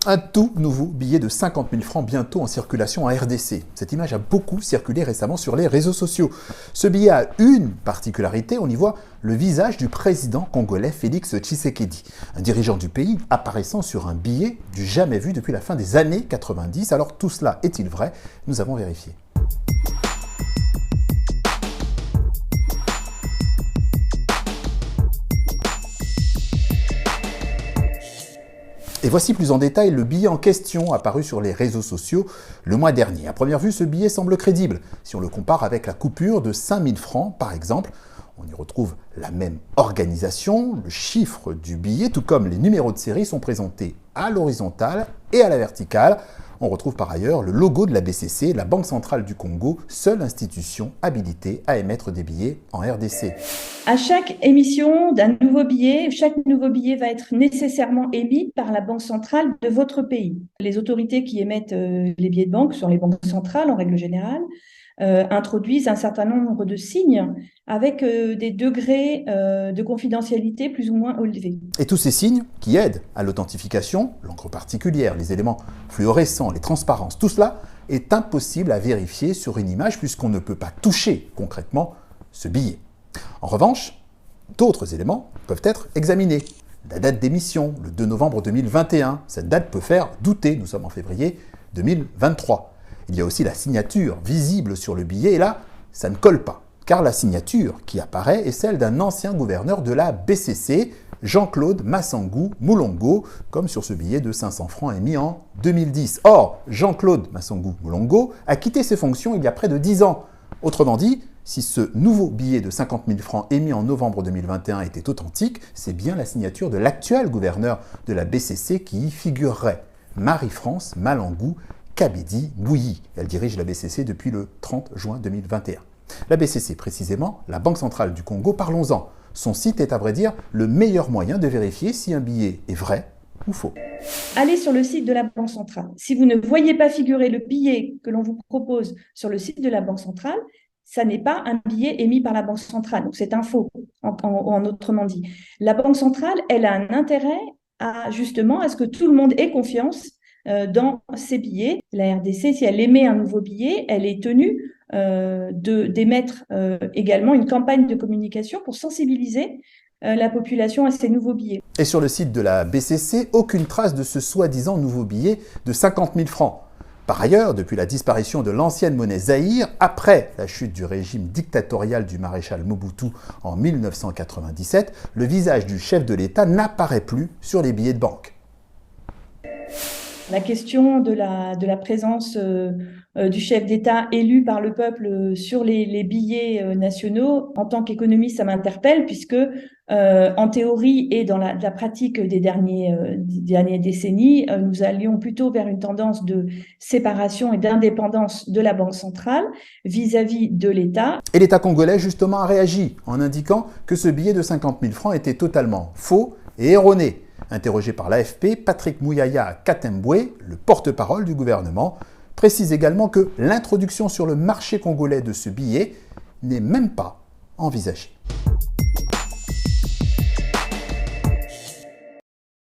Un tout nouveau billet de 50 000 francs bientôt en circulation en RDC. Cette image a beaucoup circulé récemment sur les réseaux sociaux. Ce billet a une particularité, on y voit le visage du président congolais Félix Tshisekedi, un dirigeant du pays apparaissant sur un billet du jamais vu depuis la fin des années 90. Alors tout cela est-il vrai? Nous avons vérifié. Et voici plus en détail le billet en question apparu sur les réseaux sociaux le mois dernier. À première vue, ce billet semble crédible. Si on le compare avec la coupure de 5 000 francs, par exemple, on y retrouve la même organisation, le chiffre du billet, tout comme les numéros de série sont présentés à l'horizontale et à la verticale. On retrouve par ailleurs le logo de la BCC, la Banque centrale du Congo, seule institution habilitée à émettre des billets en RDC. À chaque émission d'un nouveau billet, chaque nouveau billet va être nécessairement émis par la Banque centrale de votre pays. Les autorités qui émettent les billets de banque sont les banques centrales en règle générale, introduisent un certain nombre de signes avec des degrés de confidentialité plus ou moins élevés. Et tous ces signes qui aident à l'authentification, l'encre particulière, les éléments fluorescents, les transparences, tout cela est impossible à vérifier sur une image puisqu'on ne peut pas toucher concrètement ce billet. En revanche, d'autres éléments peuvent être examinés. La date d'émission, le 2 novembre 2021, cette date peut faire douter, nous sommes en février 2023. Il y a aussi la signature visible sur le billet et là, ça ne colle pas, car la signature qui apparaît est celle d'un ancien gouverneur de la BCC, Jean-Claude Massangou Moulongo, comme sur ce billet de 500 francs émis en 2010. Or, Jean-Claude Massangou Moulongo a quitté ses fonctions il y a près de 10 ans. Autrement dit, si ce nouveau billet de 50 000 francs émis en novembre 2021 était authentique, c'est bien la signature de l'actuel gouverneur de la BCC qui y figurerait, Marie-France Malangou Kabedi Bouyi. Elle dirige la BCC depuis le 30 juin 2021. La BCC, précisément, la Banque centrale du Congo, parlons-en. Son site est à vrai dire le meilleur moyen de vérifier si un billet est vrai ou faux. Allez sur le site de la Banque centrale. Si vous ne voyez pas figurer le billet que l'on vous propose sur le site de la Banque centrale, ça n'est pas un billet émis par la Banque centrale, donc c'est un faux, en autrement dit. La Banque centrale, elle a un intérêt justement à ce que tout le monde ait confiance dans ces billets. La RDC, si elle émet un nouveau billet, elle est tenue d'émettre également une campagne de communication pour sensibiliser la population à ces nouveaux billets. Et sur le site de la BCC, aucune trace de ce soi-disant nouveau billet de 50 000 francs. Par ailleurs, depuis la disparition de l'ancienne monnaie Zaïre, après la chute du régime dictatorial du maréchal Mobutu en 1997, le visage du chef de l'État n'apparaît plus sur les billets de banque. La question de la présence du chef d'État élu par le peuple sur les billets nationaux, en tant qu'économiste, ça m'interpelle puisque en théorie et dans la pratique des dernières décennies, nous allions plutôt vers une tendance de séparation et d'indépendance de la Banque centrale vis-à-vis de l'État. Et l'État congolais, justement, a réagi en indiquant que ce billet de 50 000 francs était totalement faux et erroné. Interrogé par l'AFP, Patrick Mouyaya Katembwe, le porte-parole du gouvernement, précise également que l'introduction sur le marché congolais de ce billet n'est même pas envisagée.